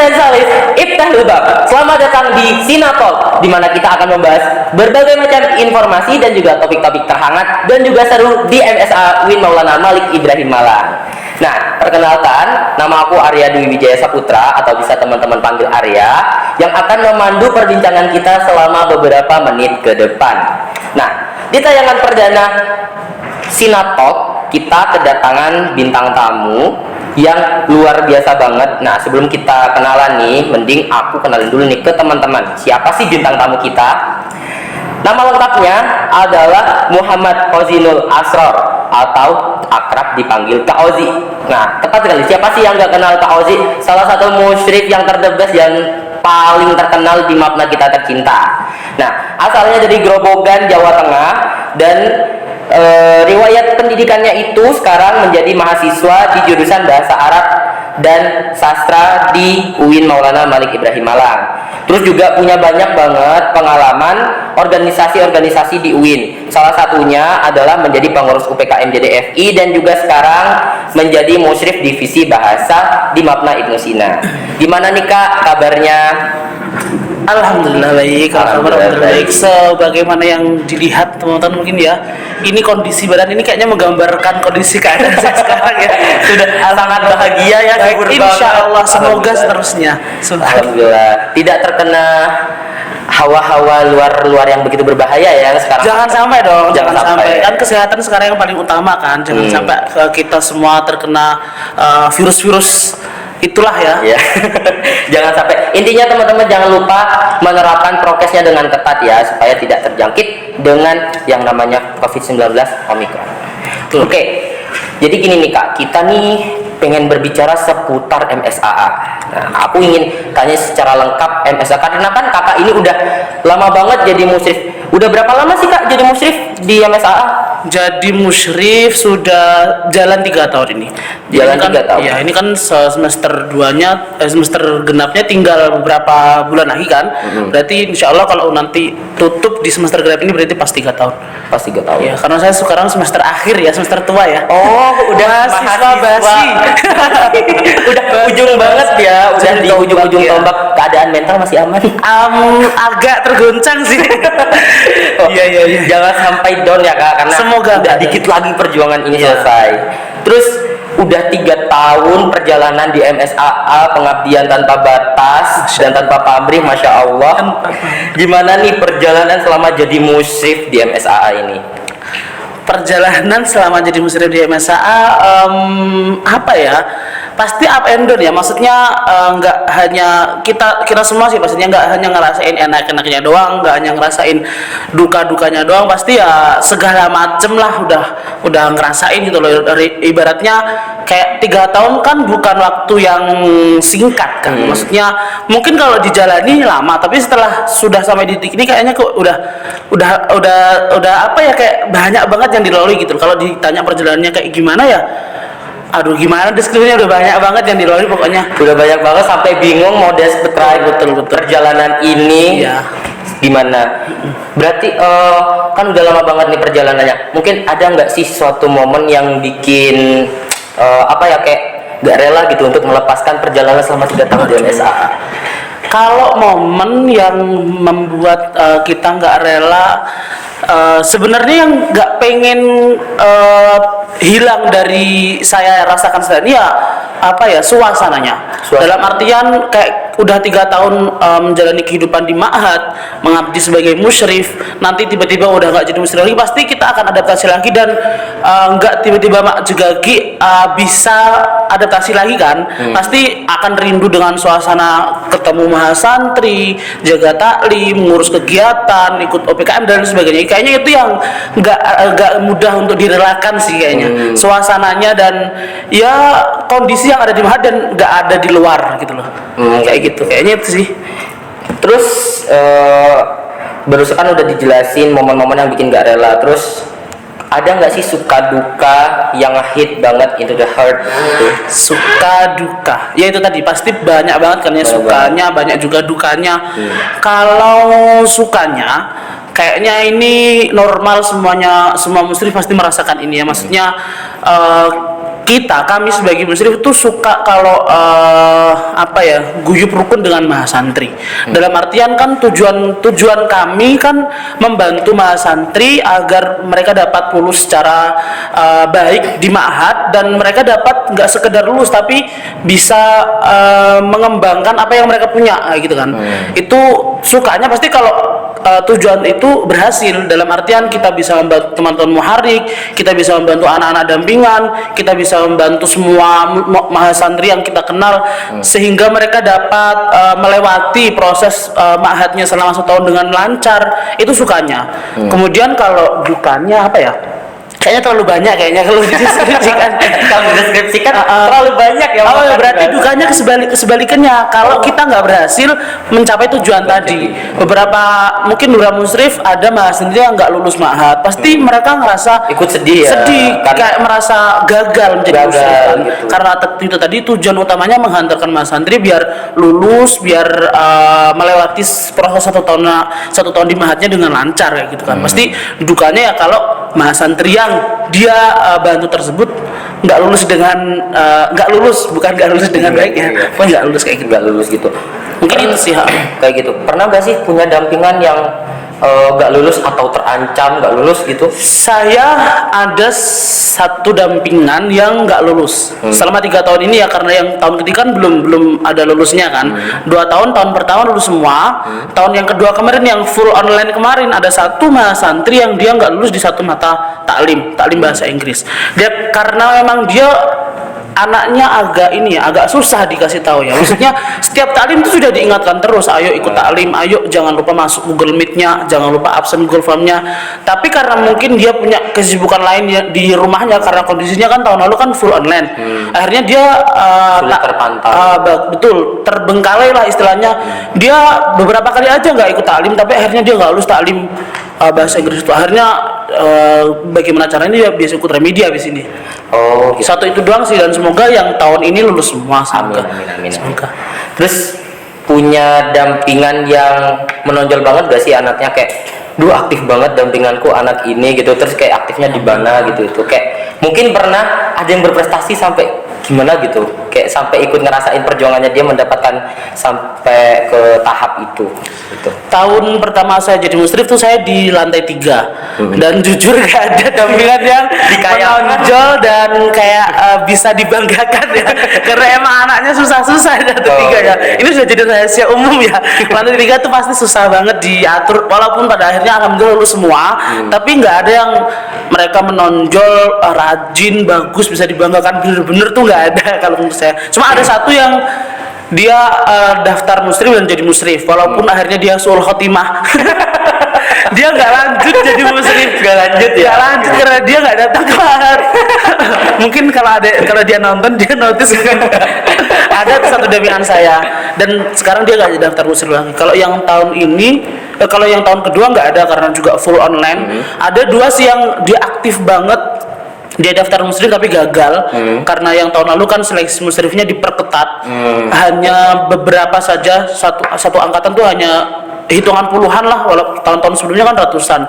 dan Salis, Iftahul Bab. Selamat datang di Sinatalk, di mana kita akan membahas berbagai macam informasi dan juga topik-topik terhangat dan juga seru di MSA UIN Maulana Malik Ibrahim Malang. Nah, perkenalkan, nama aku Arya Dwi Wijaya Saputra atau bisa teman-teman panggil Arya, yang akan memandu perbincangan kita selama beberapa menit ke depan. Nah, di tayangan perdana Sinatalk, kita kedatangan bintang tamu yang luar biasa banget. Nah, sebelum kita kenalan nih, mending aku kenalin dulu nih ke teman-teman. Siapa sih bintang tamu kita? Nama lengkapnya adalah Muhammad Ozinul Asror atau akrab dipanggil Kak Ozi. Nah, tepat sekali. Siapa sih yang nggak kenal Kak Ozi? Salah satu musyrif yang terdebes yang paling terkenal di Mapna kita tercinta. Nah, asalnya dari Grobogan, Jawa Tengah, dan riwayat pendidikannya itu sekarang menjadi mahasiswa di jurusan Bahasa Arab dan Sastra di UIN Maulana Malik Ibrahim Malang. Terus juga punya banyak banget pengalaman organisasi-organisasi di UIN. Salah satunya adalah menjadi pengurus UPKM JDFI dan juga sekarang menjadi musyrif divisi bahasa di Mapna Ibnu Sina. Gimana nih Kak kabarnya? Alhamdulillah baik, alhamdulillah baik. Sebagaimana yang dilihat teman-teman mungkin ya, ini kondisi badan ini kayaknya menggambarkan kondisi keadaan saya sekarang ya. Sudah sangat bahagia ya, syukur banget. Insya Allah semoga seterusnya. Alhamdulillah tidak terkena hawa-hawa luar yang begitu berbahaya ya sekarang. Jangan sampai dong, jangan sampai. Ya. Kan kesehatan sekarang yang paling utama kan. Jangan sampai kita semua terkena virus-virus itulah ya. Jangan sampai. Intinya teman-teman jangan lupa menerapkan prokesnya dengan ketat ya supaya tidak terjangkit dengan yang namanya COVID-19 Omicron. Oke. Jadi gini nih Kak, kita nih pengen berbicara seputar MSAA. Nah, aku ingin tanya secara lengkap MSAA karena kan Kakak ini udah lama banget jadi musyrif. Udah berapa lama sih Kak jadi musyrif di MSAA? Jadi musyrif sudah jalan 3 tahun ini. Jalan kan, 3 tahun. Ya, ini kan semester 2-nya, semester genapnya tinggal beberapa bulan lagi kan. Berarti insya Allah kalau nanti tutup di semester genap ini berarti pas 3 tahun. Pas 3 tahun. Ya, karena saya sekarang semester akhir ya, semester tua ya. Oh, udah mahasiswa basi. Udah ujung banget ya, udah di ujung-ujung ya. tombak. Keadaan mental masih aman? Agak tergoncang sih. Iya. Jangan sampai down ya Kak, karena semoga udah dikit lagi perjuangan ini selesai. Terus udah 3 tahun perjalanan di MSAA, pengabdian tanpa batas dan tanpa pamrih, masya Allah. Gimana nih perjalanan selama jadi musyrif di MSAA ini? Perjalanan selama jadi musyrif di MSAA apa ya, pasti up and down ya, maksudnya nggak hanya kita semua sih, pastinya nggak hanya ngerasain enak-enaknya doang, nggak hanya ngerasain duka-dukanya doang, pasti ya segala macem lah udah ngerasain gitu loh. Dari ibaratnya kayak 3 tahun kan bukan waktu yang singkat kan, maksudnya mungkin kalau dijalani lama, tapi setelah sudah sampai di titik ini kayaknya kok udah apa ya, kayak banyak banget yang dilalui gitu. Kalau ditanya perjalanannya kayak gimana ya, aduh gimana deskripsinya, udah banyak banget yang dilalui pokoknya. Udah banyak banget sampai bingung mau describe betul perjalanan ini. Iya. Gimana? Berarti kan udah lama banget nih perjalanannya. Mungkin ada nggak sih suatu momen yang bikin apa ya, kayak nggak rela gitu untuk melepaskan perjalanan selama 3 tahun di MSAA? Kalau momen yang membuat kita nggak rela, sebenarnya yang nggak pengen hilang dari saya rasakan saat ini ya apa ya, suasananya. Dalam artian kayak udah 3 tahun menjalani kehidupan di ma'had, mengabdi sebagai musyrif, nanti tiba-tiba udah nggak jadi musyrif lagi, pasti kita akan adaptasi lagi dan nggak tiba-tiba juga bisa adaptasi lagi kan. Pasti akan rindu dengan suasana ketemu mahasantri, jaga taklim, ngurus kegiatan, ikut OPKM dan sebagainya. Kayaknya itu yang nggak mudah untuk direlakan sih kayaknya, suasananya dan ya kondisi yang ada di ma'had dan nggak ada di luar gitu loh. Kayak gitu kayaknya itu sih. Terus barusan kan udah dijelasin momen-momen yang bikin gak rela. Terus ada nggak sih suka duka yang hit banget into the heart gitu? Suka duka ya itu tadi pasti banyak banget kan ya, sukanya banyak juga dukanya. Kalau sukanya kayaknya ini normal, semua musyrif pasti merasakan ini ya, maksudnya kami sebagai musyrif itu suka kalau apa ya, guyup rukun dengan mahasantri. Dalam artian kan tujuan kami kan membantu mahasantri agar mereka dapat lulus secara baik di ma'had, dan mereka dapat nggak sekedar lulus tapi bisa mengembangkan apa yang mereka punya gitu kan. Itu sukanya pasti kalau tujuan itu berhasil, dalam artian kita bisa membantu teman-teman muharrik, kita bisa membantu anak-anak dampingan, kita bisa membantu semua mahasantri yang kita kenal, sehingga mereka dapat melewati proses ma'hadnya selama 1 tahun dengan lancar. Itu sukanya. Kemudian kalau dukanya apa ya, kayaknya terlalu banyak kalau dideskripsikan. Kalau dideskripsikan terlalu banyak ya. Oh, berarti dukanya kesebalikannya. Kalau kita nggak berhasil mencapai tujuan tadi. Mungkin beberapa musrif ada mahasiswa yang nggak lulus ma'had, pasti mereka ngerasa ikut sedih ya. Kayak merasa gagal menjadi musrif kan. Gitu. Karena itu tadi tujuan utamanya menghantarkan mahasantri biar lulus, biar melewati proses 1 tahun di ma'hadnya dengan lancar kayak gitu kan. Pasti dukanya ya kalau mahasantri yang dia bantu tersebut nggak lulus dengan baik ya, nggak lulus kayak gitu. Nggak lulus gitu. Mungkin itu sih kayak gitu. Pernah nggak sih punya dampingan yang nggak lulus atau terancam nggak lulus gitu? Saya ada satu dampingan yang nggak lulus selama 3 tahun ini ya, karena yang tahun ketiga kan belum ada lulusnya kan. 2 tahun pertama lulus semua. Tahun yang kedua kemarin yang full online kemarin, ada satu mahasantri yang dia nggak lulus di satu mata taklim bahasa Inggris. Dia karena memang dia anaknya agak susah dikasih tahu ya. Maksudnya setiap taklim itu sudah diingatkan terus, ayo ikut taklim, ayo jangan lupa masuk Google Meet-nya, jangan lupa absen Google Form-nya. Tapi karena mungkin dia punya kesibukan lain di rumahnya, karena kondisinya kan tahun lalu kan full online. Akhirnya dia sulit terpantau. Betul, terbengkalai lah istilahnya. Dia beberapa kali aja nggak ikut taklim, tapi akhirnya dia nggak lulus taklim bahasa Inggris itu. Akhirnya bagaimana caranya dia biasa ikut Remedia di sini. Oh, gitu. Satu itu doang sih, dan semoga yang tahun ini lulus semua. Amin. Semoga. Terus punya dampingan yang menonjol banget gak sih anaknya, kayak aktif banget dampinganku anak ini gitu, terus kayak aktifnya di mana gitu, itu kayak mungkin pernah ada yang berprestasi sampai gimana gitu, kayak sampai ikut ngerasain perjuangannya dia mendapatkan sampai ke tahap itu gitu. Tahun pertama saya jadi musrif tuh saya di lantai 3 dan jujur gak ada dampingan yang menonjol dan kayak bisa dibanggakan ya, karena emang anaknya susah-susah di lantai 3 ya. Ini sudah jadi rahasia umum ya. Lantai 3 tuh pasti susah banget diatur, walaupun pada akhirnya alhamdulillah lulus semua, tapi nggak ada yang mereka menonjol rajin bagus bisa dibanggakan bener-bener tuh nggak ada kalau menurut saya. Cuma ada satu yang dia daftar musrif dan jadi musrif, walaupun akhirnya dia sul khotimah. Dia nggak lanjut jadi musrif, nggak lanjut karena dia nggak datang kelar. Mungkin kalau dia nonton dia notice. Ada satu dampingan saya dan sekarang dia nggak daftar musrif lagi. Kalau yang tahun ini, kalau yang tahun kedua nggak ada karena juga full online. Ada 2 sih yang dia aktif banget. Dia daftar musrif tapi gagal karena yang tahun lalu kan seleksi musrifnya diperketat. Hanya beberapa saja, satu angkatan tuh hanya hitungan puluhan lah, walaupun tahun-tahun sebelumnya kan ratusan.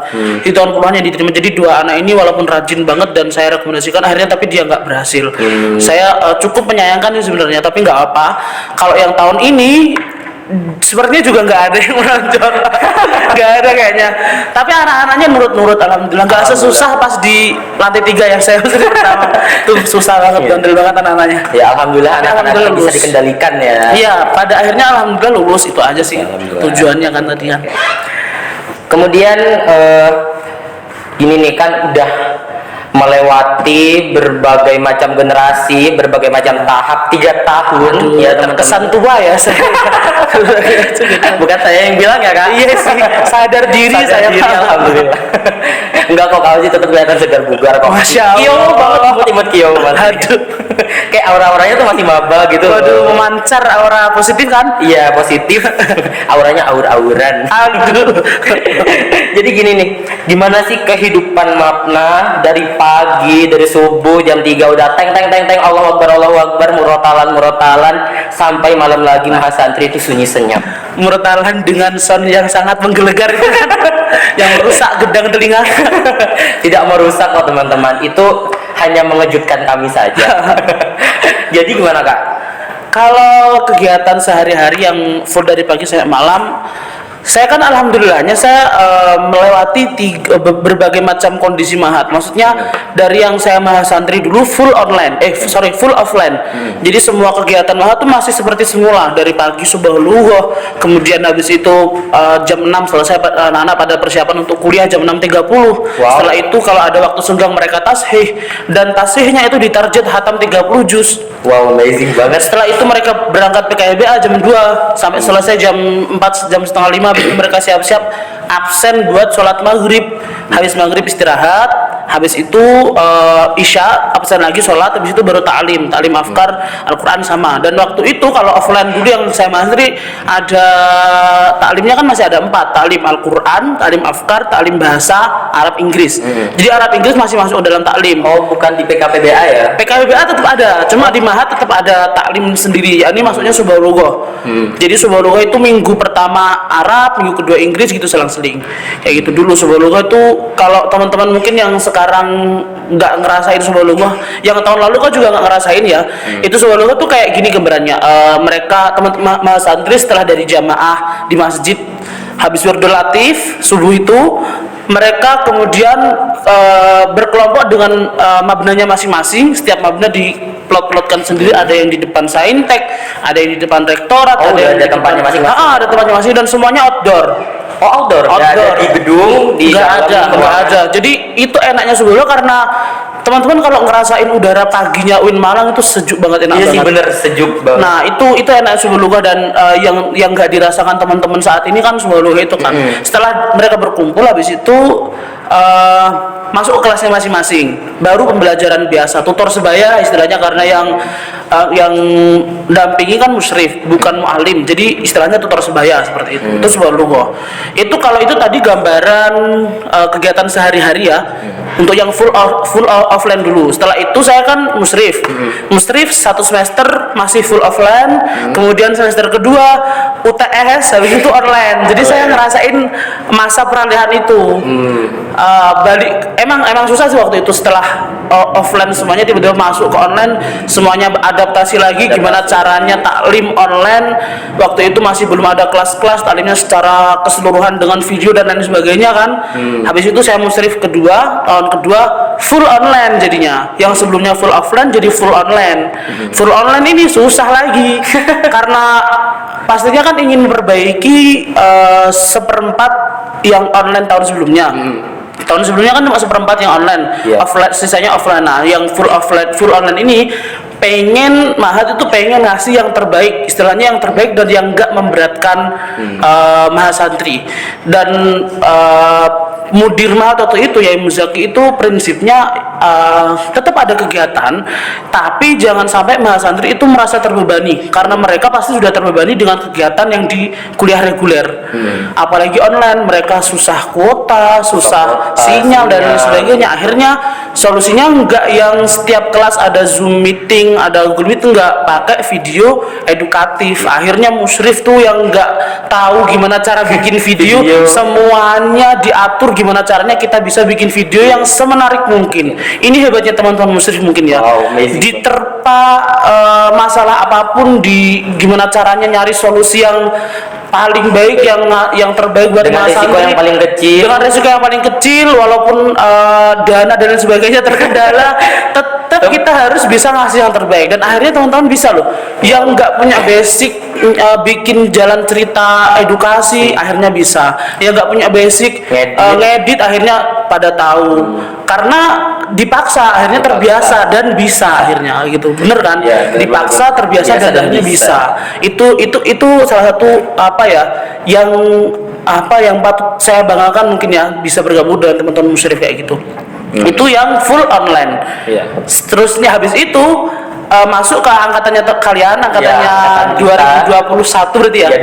Hitungan puluhan yang diterima. Jadi 2 anak ini walaupun rajin banget dan saya rekomendasikan, akhirnya tapi dia nggak berhasil. Saya cukup menyayangkan sih sebenarnya, tapi nggak apa. Kalau yang tahun ini sepertinya juga nggak ada yang menonjol. Nggak ada kayaknya, tapi anak-anaknya nurut-nurut alhamdulillah, nggak sesusah pas di lantai 3 yang saya musrif pertama. Tuh susah banget, bandel banget anak-anaknya. Ya alhamdulillah anak-anak bisa dikendalikan ya. Iya, pada akhirnya alhamdulillah lulus, itu aja sih tujuannya kan tadi kan. Kemudian ini nih kan udah melewati berbagai macam generasi, berbagai macam tahap, 3 tahun. Ya terkesan tua ya saya. Bukan saya yang bilang ya Kak. Iya sih, sadar diri saya. Alhamdulillah. Enggak kok, kau sih tetap kelihatan segar bugar kok. Masya Allah. Kio banget, imut kio banget. Aduh. Kayak aura-auranya tuh masih maba gitu. Waduh, memancar aura positif kan? Iya, positif. Auranya aur-auran. Aduh. Jadi gini nih, gimana sih kehidupan Mapna dari pagi, dari subuh jam 3 udah teng Allahu Akbar murotalan sampai malam lagi mahasantri itu sunyi senyap. Murotalan dengan sound yang sangat menggelegar itu kan, yang merusak gedang telinga. Tidak merusak kok teman-teman, itu hanya mengejutkan kami saja. Jadi gimana Kak? Kalau kegiatan sehari-hari yang full dari pagi sampai malam, saya kan alhamdulillahnya saya melewati berbagai macam kondisi mahat. Maksudnya dari yang saya mahasantri dulu full online, full offline. Jadi semua kegiatan mahat itu masih seperti semula dari pagi subuh luhuh, kemudian habis itu jam 6 selesai anak-anak pada persiapan untuk kuliah jam 6.30. Setelah itu kalau ada waktu senggang mereka tasbih, dan tasbihnya itu ditarget hatam 30 juz. Wow, amazing banget. Setelah itu mereka berangkat PKBA jam 2 sampai selesai jam 4, jam setengah 5. Mereka siap-siap absen buat sholat maghrib. Habis maghrib istirahat, habis itu isya absen lagi sholat, habis itu baru ta'lim afkar Al-Quran sama. Dan waktu itu kalau offline dulu yang saya mahasiswa ada ta'limnya kan masih ada 4, ta'lim Al-Quran, ta'lim afkar, ta'lim bahasa Arab Inggris. Jadi Arab Inggris masih masuk dalam ta'lim. Oh, bukan di PKPBA ya? PKBA tetap ada, cuma di Mahat tetap ada taklim sendiri. Ini maksudnya Subah Lughah. Jadi Subah Lughah itu minggu pertama Arab, minggu kedua Inggris gitu selang-seling. Kayak gitu dulu Subah Lughah itu. Kalau teman-teman mungkin yang sekarang nggak ngerasain Subah Lughah, yang tahun lalu kan juga nggak ngerasain ya. Itu Subah Lughah tuh kayak gini gambarannya. Mereka teman-teman santri setelah dari jamaah di masjid habis wirdul latif subuh itu, mereka kemudian berkelompok dengan mabnanya masing-masing. Setiap mabna diplot-plotkan sendiri, ada yang di depan saintek, ada yang di depan rektorat, ada yang ada di tempatnya depan, masing-masing. ada tempatnya masing, dan semuanya outdoor. Oh, outdoor. Nggak ada di gedung, di nggak dalam ada, ruangan. Jadi itu enaknya Subah karena teman-teman kalau ngerasain udara paginya UIN Malang itu sejuk banget, enak Iya banget. sih, bener sejuk banget. Nah itu enak Subah dan yang nggak dirasakan teman-teman saat ini kan Subah itu kan. Setelah mereka berkumpul habis itu masuk ke kelasnya masing-masing, baru pembelajaran biasa, tutor sebaya istilahnya, karena yang dampingi kan musyrif bukan mu'alim, jadi istilahnya tutor sebaya seperti itu. Itu Subah Lughah. Itu kalau itu tadi gambaran kegiatan sehari-hari ya. Untuk yang full offline dulu. Setelah itu saya kan musyrif. Musyrif 1 semester masih full offline, kemudian semester kedua UTS, habis itu online. Jadi saya ngerasain masa peralihan itu. Emang susah sih waktu itu, setelah offline semuanya tiba-tiba masuk ke online, semuanya adaptasi lagi gimana caranya taklim online. Waktu itu masih belum ada kelas-kelas taklimnya secara keseluruhan dengan video dan lain sebagainya kan. Habis itu saya musyrif kedua, tahun kedua full online jadinya. Yang sebelumnya full offline jadi full online. Full online ini susah lagi karena pastinya kan ingin memperbaiki seperempat yang online tahun sebelumnya. Tahun sebelumnya kan cuma seperempat yang online, offline, sisanya offline. Nah, yang full online ini pengen Mahat itu pengen ngasih yang terbaik, istilahnya yang terbaik dan yang enggak memberatkan mahasantri. Dan mudir Mahat atau itu ya Muzaki itu prinsipnya tetap ada kegiatan, tapi jangan sampai mahasantri itu merasa terbebani, karena mereka pasti sudah terbebani dengan kegiatan yang di kuliah reguler. Apalagi online, mereka susah kuota, susah sinyal dan lain sebagainya. Akhirnya solusinya enggak yang setiap kelas ada Zoom meeting, ada Google Meet, enggak, pakai video edukatif. Akhirnya musyrif tuh yang enggak tahu gimana cara bikin video, semuanya diatur gimana caranya kita bisa bikin video yang semenarik mungkin. Ini hebatnya teman-teman musyrif mungkin ya. Diterpa masalah apapun, di gimana caranya nyari solusi yang paling baik, yang terbaik buat dengan resiko yang paling kecil. Dengan resiko yang paling kecil, walaupun dana dan lain sebagainya terkendala, tetap kita harus bisa ngasih yang terbaik. Dan akhirnya teman-teman bisa loh, yang nggak punya basic bikin jalan cerita edukasi akhirnya bisa, yang nggak punya basic ngedit akhirnya pada tahu, karena dipaksa akhirnya terbiasa dan bisa akhirnya gitu. Bener kan? Ya, dipaksa terbiasa dan akhirnya bisa. Itu salah satu yang patut saya banggakan mungkin ya, bisa bergabung dengan teman-teman musyrif kayak gitu. Itu yang full online. Seterusnya habis itu masuk ke angkatannya kalian, angkatannya 2021 berarti ya? Iya,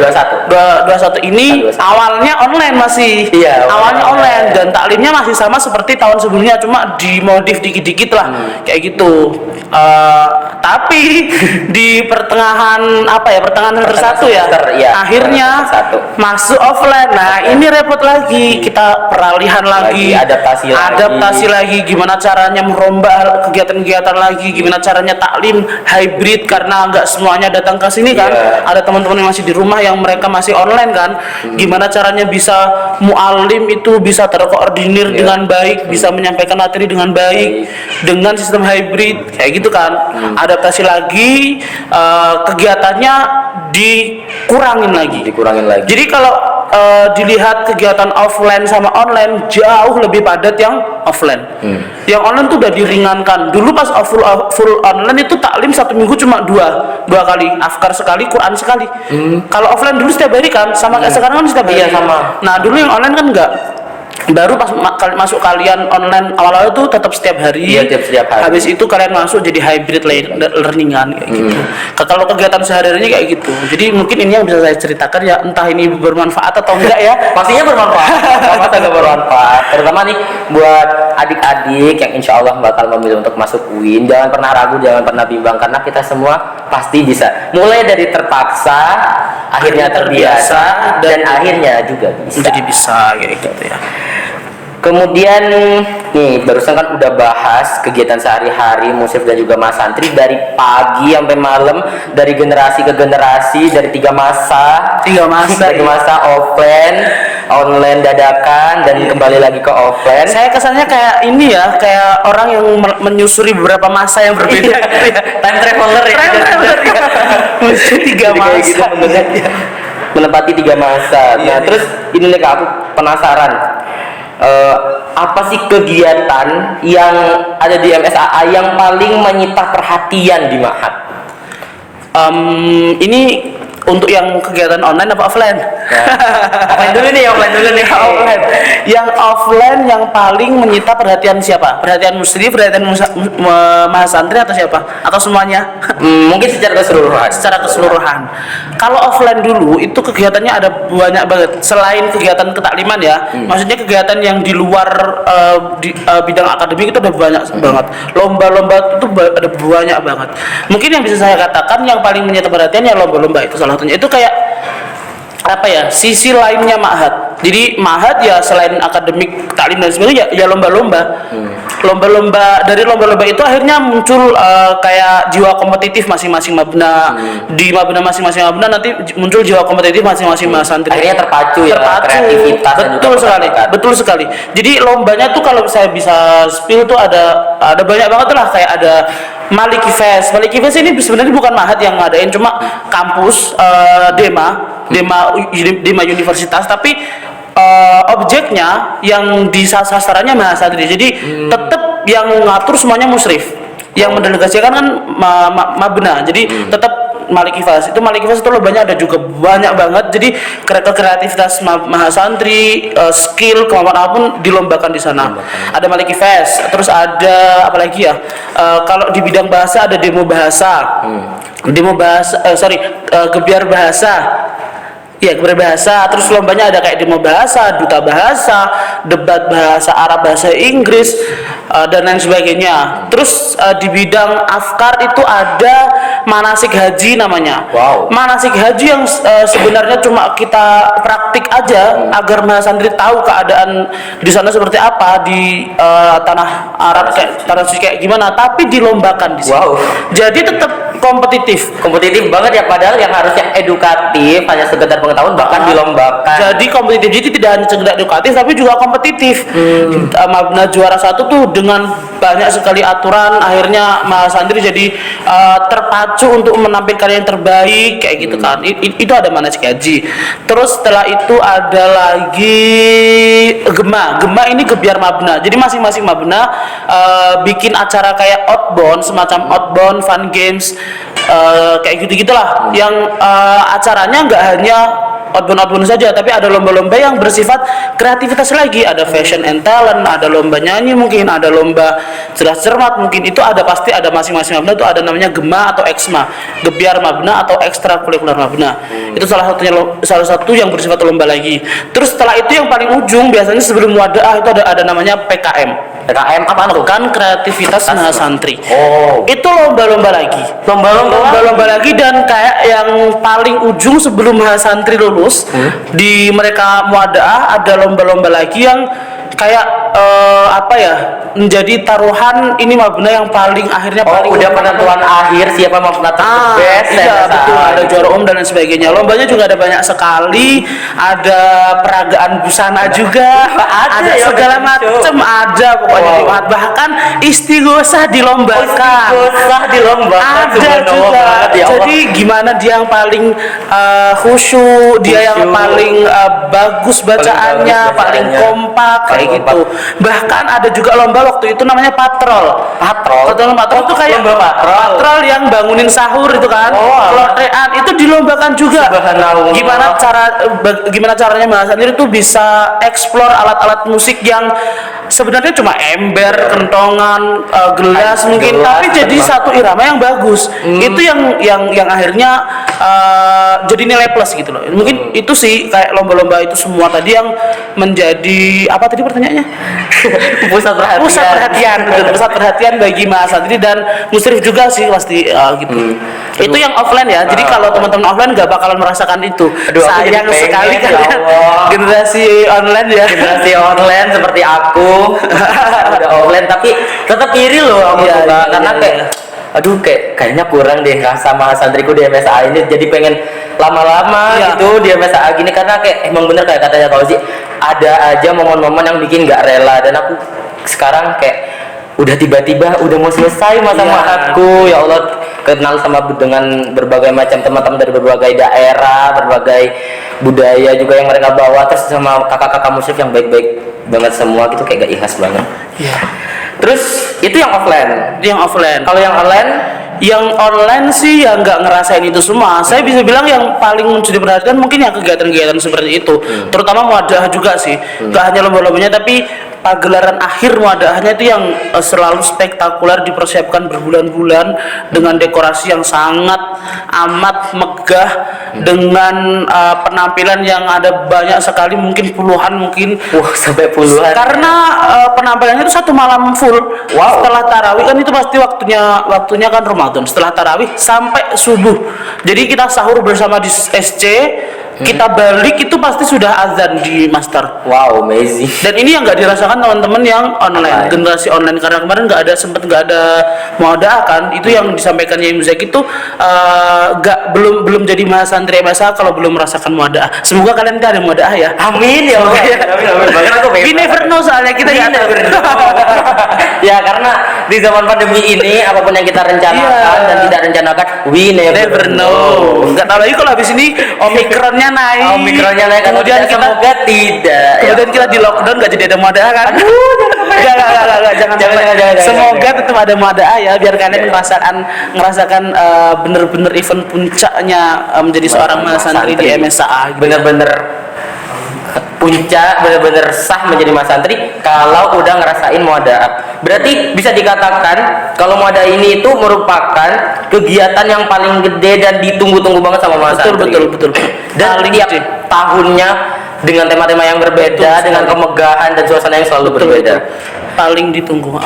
21 ini 21. Awalnya online masih. Awalnya online dan taklimnya masih sama seperti tahun sebelumnya, cuma dimodif dikit-dikit lah, kayak gitu. Tapi di pertengahan semester 1 ya, akhirnya masuk offline. Nah, ini repot lagi, kita peralihan lagi, adaptasi lagi, gimana caranya merombak kegiatan-kegiatan lagi, gimana caranya taklim mungkin hybrid karena nggak semuanya datang ke sini kan. Iya. Ada teman-teman yang masih di rumah yang mereka masih online kan. Gimana caranya bisa mualim itu bisa terkoordinir Iya. dengan baik, bisa menyampaikan materi dengan baik dengan sistem hybrid kayak gitu kan. Adaptasi lagi, kegiatannya dikurangin lagi. Jadi kalau dilihat kegiatan offline sama online jauh lebih padat yang offline. Yang online tuh udah diringankan. Dulu pas full online itu taklim 1 minggu cuma dua kali, afkar sekali, Quran sekali. Kalau offline dulu setiap hari kan, sama kayak sekarang kan setiap hari. Iya, sama. Nah dulu yang online kan enggak. Baru pas masuk kalian online awal-awal tuh tetap setiap hari. Iya, setiap hari. Habis itu kalian masuk jadi hybrid learningan kayak gitu. Kalau kegiatan sehari-harinya kayak gitu. Jadi mungkin ini yang bisa saya ceritakan ya, entah ini bermanfaat atau enggak ya. Pastinya bermanfaat, sangat bermanfaat. Terutama nih buat adik-adik yang insya Allah bakal memilih untuk masuk UIN. Jangan pernah ragu, jangan pernah bimbang, karena kita semua pasti bisa. Mulai dari terpaksa, akhirnya terbiasa, dan akhirnya juga bisa. Jadi bisa kayak gitu ya. Kemudian nih barusan kan udah bahas kegiatan sehari-hari Musif dan juga Mas Santri dari pagi sampai malam, dari generasi ke generasi, dari tiga masa dari masa offline, online dadakan, dan kembali lagi ke offline. Saya kesannya kayak ini ya, kayak orang yang menyusuri beberapa masa yang berbeda gitu ya. Time traveler ya. Time traveler ya. Menyusuri 3 Jadi kayak masa. gitu, menempati 3 masa. Nah, terus ini nih Kak, aku penasaran. Apa sih kegiatan yang ada di MSAA yang paling menyita perhatian di Ma'had? Ini untuk yang kegiatan online apa offline? Offline dulu nih. Offline. Yang offline yang paling menyita perhatian siapa? Perhatian muslim, perhatian mahasantri atau siapa? Atau semuanya? Mungkin secara keseluruhan. Secara keseluruhan. Kalau offline dulu itu kegiatannya ada banyak banget. Selain kegiatan ketakliman ya, maksudnya kegiatan yang di luar bidang akademik itu ada banyak banget. Lomba-lomba itu ada banyak banget. Mungkin yang bisa saya katakan yang paling menyita perhatian ya lomba-lomba itu salah satunya. Itu kayak apa ya, sisi lainnya Ma'had. Jadi Ma'had ya selain akademik, taklim dan sebagainya ya lomba-lomba. Dari lomba-lomba itu akhirnya muncul kayak jiwa kompetitif masing-masing mabna. Di mabna masing-masing mabna nanti muncul jiwa kompetitif masing-masing mahasantri. Akhirnya terpacu ya, kreativitas dan juga Betul sekali. pergerakan. Betul sekali. Jadi lombanya tuh kalau saya bisa spill tuh ada banyak banget lah, kayak ada Maliki Fest. Maliki Fest ini sebenarnya bukan Ma'had yang ngadain, cuma kampus Dema Universitas, tapi objeknya yang di sasarannya mahasantri. Jadi tetap yang ngatur semuanya musrif, yang mendelegasikan kan mabna. Jadi tetap Maliki Fest. Itu Maliki Fest itu lombanya ada juga banyak banget. Jadi kreativitas mahasantri, skill, kemampuan apapun dilombakan di sana. Ada Maliki Fest. Terus ada apa lagi ya? Kalau di bidang bahasa ada demo bahasa. Gebiar bahasa. Iya, berbahasa. Terus lombanya ada kayak demo bahasa, duta bahasa, debat bahasa Arab, bahasa Inggris, dan lain sebagainya. Terus di bidang afkar itu ada manasik haji namanya. Wow. Manasik haji yang sebenarnya cuma kita praktik aja agar mahasantri tahu keadaan di sana seperti apa, di tanah Arab tanah suci kayak gimana, tapi dilombakan di sini. Wow. Jadi tetap kompetitif Banget ya, padahal yang harusnya edukatif, hanya sekedar pengetahuan, bahkan dilombakan. Jadi kompetitif, jadi tidak hanya sekedar edukatif tapi juga kompetitif. Mabna juara 1 tuh dengan banyak sekali aturan, akhirnya mahasantri jadi terpacu untuk menampilkan yang terbaik kayak gitu kan. Itu ada manasik haji. Terus setelah itu ada lagi Gema ini gebiar mabna. Jadi masing-masing mabna bikin acara kayak outbound, semacam outbound fun games, kayak gitu-gitulah. Yang acaranya nggak hanya outbound saja, tapi ada lomba-lomba yang bersifat kreativitas lagi. Ada fashion and talent, ada lomba nyanyi, mungkin ada lomba cerdas cermat, mungkin itu ada, pasti ada masing-masing mabna itu ada namanya Gema atau Eksma, gebiar mabna atau ekstrakurikuler mabna. Itu salah satu yang bersifat lomba lagi. Terus setelah itu yang paling ujung biasanya sebelum wadaah itu ada namanya PKM. PKM apa tuh? Kan kreativitas mahasantri. Oh. Itu lomba-lomba lagi. Lomba-lomba lagi, dan kayak yang paling ujung sebelum mahasantri lulus di mereka muadaah ada lomba-lomba lagi yang kayak menjadi taruhan ini mah benar yang paling akhirnya paling udah penentuan akhir siapa mau penentuan best iya betul, ada juara umum dan lain sebagainya. Lombanya juga ada banyak sekali, ada peragaan busana juga, ada ya, segala macam ada pokoknya. Bahkan istighosah dilombakan. Ada juga. Jadi gimana dia yang paling khusyuk, dia yang paling bagus bacaannya, paling kompak kayak gitu. Bahkan ada juga lomba waktu itu namanya patrol itu kayak patrol yang bangunin sahur itu kan, kelotrean itu dilombakan juga. Gimana caranya Mas Andri itu bisa explore alat-alat musik yang sebenarnya cuma ember, kentongan, gelas mungkin, tapi jadi satu irama yang bagus. Itu yang akhirnya jadi nilai plus gitu loh. Mungkin itu sih kayak lomba-lomba itu semua tadi yang menjadi apa tadi pertanyaannya? pusat perhatian bagi Mas Andri dan Musrif juga sih pasti gitu. Itu yang offline ya. Jadi kalau teman-teman offline nggak bakalan merasakan itu. Sayang sekali kan generasi online ya. Generasi online seperti aku udah offline tapi tetap iri loh aku juga karena kayak aduh kayaknya kurang deh sama santriku di MSA ini, jadi pengen lama-lama gitu di MSA gini karena kayak emang bener kayak katanya kau sih ada aja momen-momen yang bikin nggak rela, dan aku sekarang kayak udah tiba-tiba udah mau selesai masa aku ya Allah, kenal sama dengan berbagai macam teman-teman dari berbagai daerah, berbagai budaya juga yang mereka bawa, terus sama kakak-kakak musik yang baik-baik banget semua gitu, kayak gak ikhlas banget. Terus itu yang offline. Kalau yang online sih ya nggak ngerasain itu semua. Saya bisa bilang yang paling menjadi perhatian mungkin yang kegiatan-kegiatan seperti itu, terutama muadah juga sih. Nggak hanya lomba-lombanya tapi pagelaran akhir muadahnya itu yang selalu spektakuler, dipersiapkan berbulan-bulan dengan dekorasi yang sangat amat megah, dengan penampilan yang ada banyak sekali, mungkin puluhan sampai puluhan. Karena penampilannya itu satu malam full. Setelah tarawih kan itu pasti waktunya kan Ramadan. Setelah tarawih sampai subuh. Jadi kita sahur bersama di SC. Kita balik itu pasti sudah azan di master. Wow, amazing. Dan ini yang nggak dirasakan teman-teman yang online, generasi online, karena kemarin nggak ada muadah kan. Itu yang disampaikan Yai Muzaki itu belum jadi Mas Santri MSA kalau belum merasakan muadah. Semoga kalian ada muadah ya. Amin ya Allah. Amin. We never know soalnya kita ya. Ya karena di zaman pandemi ini apapun yang kita rencanakan dan tidak rencanakan, we never know. Nggak tahu lagi kalau habis ini Omikronnya naik, kemudian kita semoga tidak. Kemudian kita di lockdown nggak jadi ada muadah kan? Jangan. Semoga tetap ada muadah ya, biar kalian ngerasakan bener-bener event puncaknya menjadi seorang santri di MSA. Bener-bener puncak, bener-bener sah menjadi mas santri kalau udah ngerasain muadah. Berarti bisa dikatakan kalau muadah ini itu merupakan kegiatan yang paling gede dan ditunggu-tunggu banget sama mas santri. Betul. Dan tiap tahunnya dengan tema-tema yang berbeda, dengan kemegahan dan suasana yang selalu berbeda. Paling ditunggu.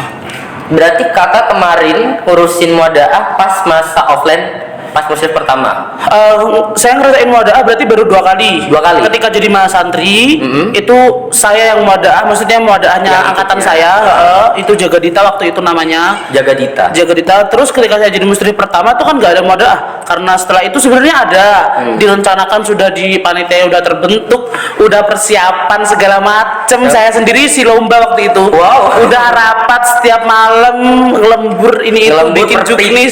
Berarti kakak kemarin ngurusin muadah pas masa offline, pas musik pertama. Saya ngerasain muadah berarti baru dua kali. Ketika jadi mas santri, itu saya yang muadah, maksudnya muadahnya angkatan saya, itu Jagadita waktu itu namanya. Jagadita. Terus ketika saya jadi musri pertama itu kan nggak ada muadah, karena setelah itu sebenarnya ada direncanakan, sudah di panitia udah terbentuk, udah persiapan segala macem. Saya sendiri si lomba waktu itu. Udah rapat setiap malam, lembur ini itu, bikin juknis.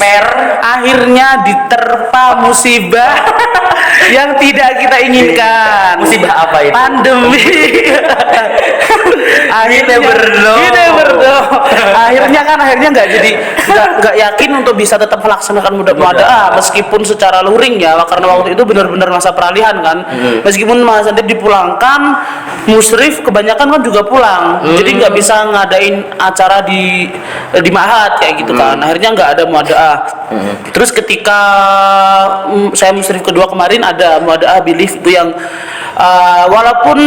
Akhirnya diterpa musibah yang tidak kita inginkan. Musibah apa itu? Pandemi. Akhirnya akhirnya nggak yakin untuk bisa tetap melaksanakan muadah meskipun secara luring ya, karena waktu itu benar-benar masa peralihan kan. Meskipun mas santri dipulangkan, musrif kebanyakan kan juga pulang, jadi nggak bisa ngadain acara di Mahat kayak gitu kan. Akhirnya nggak ada muadah. Terus ketika saya musrif kedua kemarin ada muadah Belief itu yang walaupun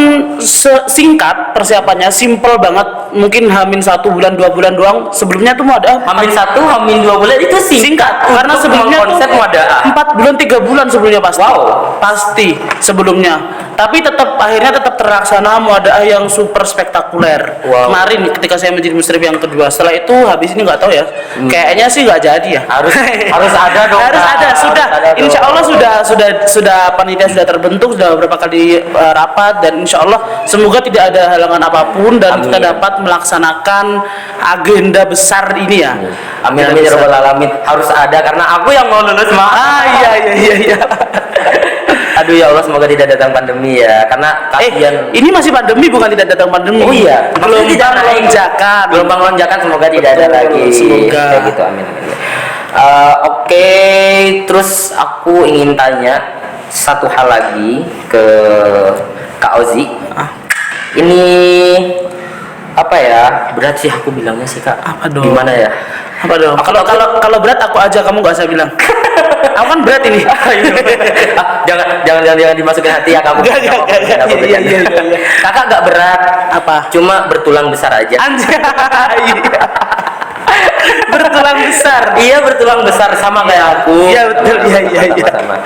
singkat persiapannya, simple banget, mungkin H-1 bulan 2 bulan doang. Sebelumnya tuh muadah H-1 H-2 bulan itu singkat karena sebelumnya konsep muadah 4 bulan 3 bulan sebelumnya pasti. Pasti sebelumnya tapi akhirnya tetap terlaksana muadaah yang super spektakuler. Wow. Kemarin ketika saya menjadi musyrif yang kedua, setelah itu habis ini nggak tahu ya, kayaknya sih nggak jadi ya. Harus ada dong. Harus ada, sudah. Insya Allah sudah panitia sudah terbentuk, sudah beberapa kali rapat, dan insya Allah semoga tidak ada halangan apapun dan Amin. kita dapat melaksanakan agenda besar ini ya. Amin amin ya rabbal alamin. Harus ada karena aku yang mau lulus mah. Iya. Aduh ya Allah, semoga tidak datang pandemi ya, karena kasihan. Ini masih pandemi, bukan tidak datang pandemi. Oh iya, Gelombang lonjakan. Gelombang lonjakan semoga tidak ada lagi. Semoga. Kayak gitu, amin amin. Oke, terus aku ingin tanya satu hal lagi ke Kak Ozi. Ini apa ya? Berat sih aku bilangnya sih Kak. Apa dong? Gimana ya? Apa dong? Kalau berat aku aja, kamu nggak usah bilang. Aku kan berat ini. jangan dimasukin hati ya kamu. Iya. Kakak nggak berat. Apa? Cuma bertulang besar aja. Anjay. Bertulang besar. Iya, bertulang besar sama kayak aku. Iya betul. Iya. Sama.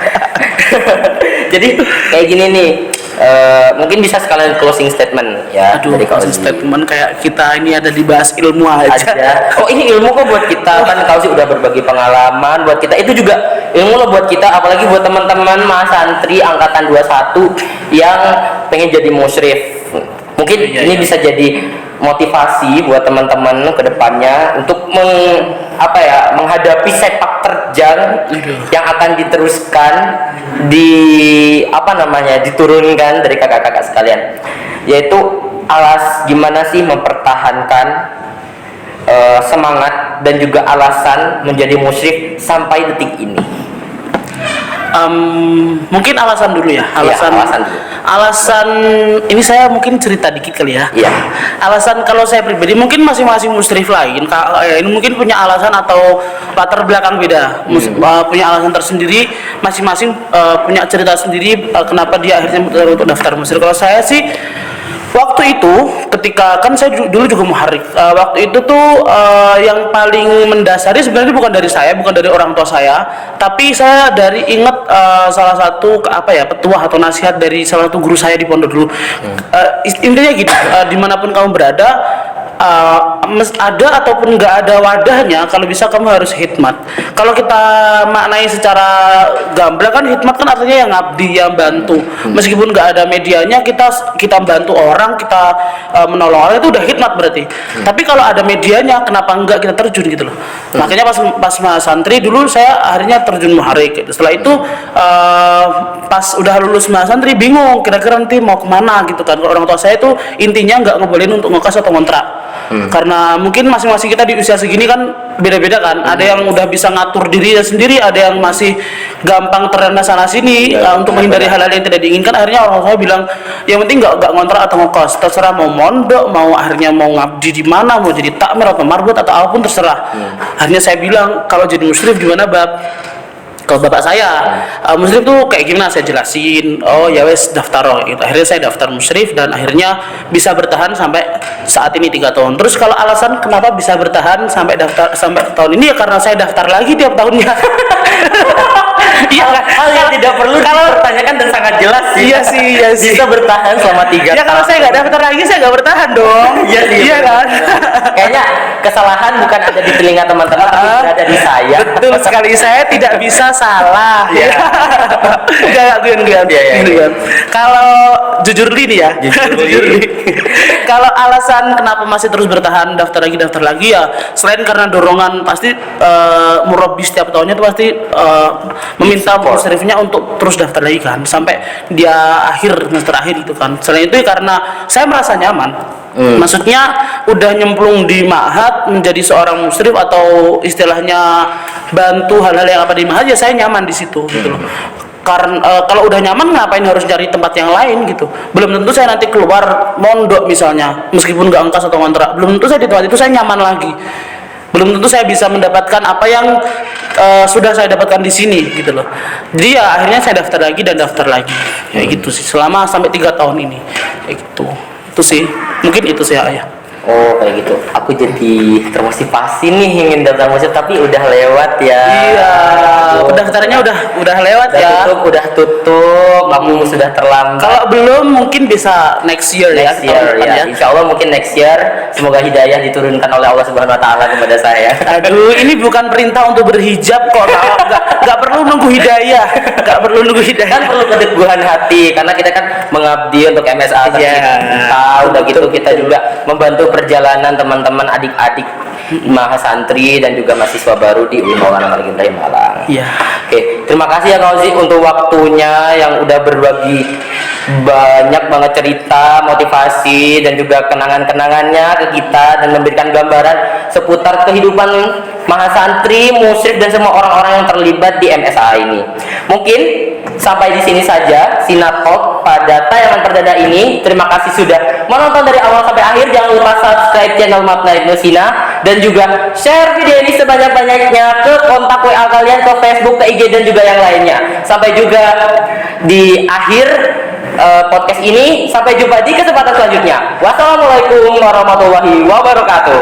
Jadi kayak gini nih. Mungkin bisa sekalian closing statement ya. Aduh, dari Kak closing Ozi. statement kayak kita ini ada dibahas ilmu aja. Oh, ini ilmu kok buat kita, kan Kak Ozi udah berbagi pengalaman buat kita, itu juga ilmu loh buat kita, apalagi buat teman-teman santri angkatan 21 yang pengen jadi musyrif. Mungkin ini bisa jadi motivasi buat teman-teman ke depannya untuk menghadapi sepak terjang yang akan diteruskan diturunkan dari kakak-kakak sekalian, yaitu gimana sih mempertahankan semangat dan juga alasan menjadi musyrif sampai detik ini. Mungkin alasan dulu ya. Alasan ini saya mungkin cerita dikit kali ya. Iya. Alasan kalau saya pribadi, mungkin masing-masing musyrif lain ini mungkin punya alasan atau latar belakang beda. Punya alasan tersendiri, masing-masing punya cerita sendiri kenapa dia akhirnya memutuskan untuk daftar musyrif. Kalau saya sih waktu itu, ketika kan saya dulu juga muharrik, waktu itu tuh yang paling mendasari sebenarnya bukan dari saya, bukan dari orang tua saya, tapi saya ingat salah satu petuah atau nasihat dari salah satu guru saya di pondok dulu. Intinya gitu, dimanapun kamu berada, ada ataupun nggak ada wadahnya, kalau bisa kamu harus khidmat. Kalau kita maknai secara gamblang kan khidmat kan artinya yang ngabdi, yang bantu. Meskipun nggak ada medianya, kita bantu orang, kita menolong orang, itu udah khidmat berarti. Tapi kalau ada medianya, kenapa enggak kita terjun gitu loh. Makanya pas santri dulu saya akhirnya terjun muharrik gitu. Setelah itu pas udah lulus santri bingung kira-kira nanti mau kemana gitu kan. Kalau orang tua saya itu intinya nggak ngebolehin untuk ngekos atau ngontrak. Karena mungkin masing-masing kita di usia segini kan beda-beda kan. Ada yang udah bisa ngatur dirinya sendiri, ada yang masih gampang terlena sana sini untuk menghindari hal-hal yang tidak diinginkan. Akhirnya orang tua bilang, yang penting nggak ngontrak atau ngekos, terserah mau mondok, mau akhirnya mau ngabdi di mana, mau jadi takmir atau marbot atau apapun terserah. Akhirnya saya bilang, kalau jadi musyrif gimana bab? Kalau bapak saya musyrif tuh kayak gimana, saya jelasin. Oh ya wes daftar gitu. Akhirnya saya daftar musyrif dan akhirnya bisa bertahan sampai saat ini 3 tahun. Terus kalau alasan kenapa bisa bertahan sampai tahun ini, ya karena saya daftar lagi tiap tahunnya. Iya, hal yang tidak perlu dipertanyakan dan sangat jelas sih. Iya sih. Bisa bertahan selama 3 tahun. Ya kalau saya nggak daftar lagi, saya nggak bertahan dong. Iya kan. Kayaknya kesalahan bukan ada di telinga teman-teman, tapi ada di saya. Betul sekali, saya tidak bisa salah. Iya. Gak. Kalau jujur ini ya. Jujur li. Kalau alasan kenapa masih terus bertahan daftar lagi ya, selain karena dorongan pasti murabi setiap tahunnya itu pasti meminta musyrifnya untuk terus daftar lagi kan sampai dia semester akhir itu kan. Selain itu karena saya merasa nyaman. Maksudnya udah nyemplung di ma'had menjadi seorang musyrif atau istilahnya bantu hal-hal yang apa di ma'had, ya saya nyaman di situ gitu loh. Karena kalau udah nyaman ngapain harus cari tempat yang lain gitu. Belum tentu saya nanti keluar mondok misalnya, meskipun nggak angkas atau kontrak, belum tentu saya di tempat itu saya nyaman lagi. Belum tentu saya bisa mendapatkan apa yang sudah saya dapatkan di sini gitu loh. Jadi ya akhirnya saya daftar lagi dan daftar lagi. Ya gitu sih selama sampai 3 tahun ini. Kayak gitu. Itu sih. Mungkin itu sih ya. Oh kayak gitu. Aku jadi termotivasi nih ingin daftar musik tapi udah lewat ya. Iya, Aduh. pendaftarannya udah lewat Udah ya. udah tutup. Aku sudah terlambat. Kalau belum mungkin bisa next year Next ya, year tahun depan ya. Insya Allah mungkin next year. Semoga hidayah diturunkan oleh Allah Subhanahu Wa Taala kepada saya. Aduh, ini bukan perintah untuk berhijab kok. Nggak perlu nunggu hidayah. Nggak perlu nunggu Kan hidayah. perlu keteguhan hati karena kita kan mengabdi untuk MSA Iya. tercinta. Udah gitu kita juga membantu perjalanan teman-teman adik-adik mahasantri dan juga mahasiswa baru di UIN Maulana Malik Ibrahim Malang. Iya. Oke, terima kasih ya Kak Ozi untuk waktunya yang udah berbagi banyak banget cerita, motivasi dan juga kenangan-kenangannya ke kita dan memberikan gambaran seputar kehidupan mahasantri, musyrif dan semua orang-orang yang terlibat di MSA ini. Mungkin sampai di sini saja Sinatalk pada tayangan perdana ini. Terima kasih sudah menonton dari awal sampai akhir. Jangan lupa subscribe channel Mapna Ibnu Sina dan juga share video ini sebanyak-banyaknya ke kontak WA kalian, ke Facebook, ke IG dan juga yang lainnya. Sampai juga di akhir podcast ini. Sampai jumpa di kesempatan selanjutnya. Wassalamualaikum warahmatullahi wabarakatuh.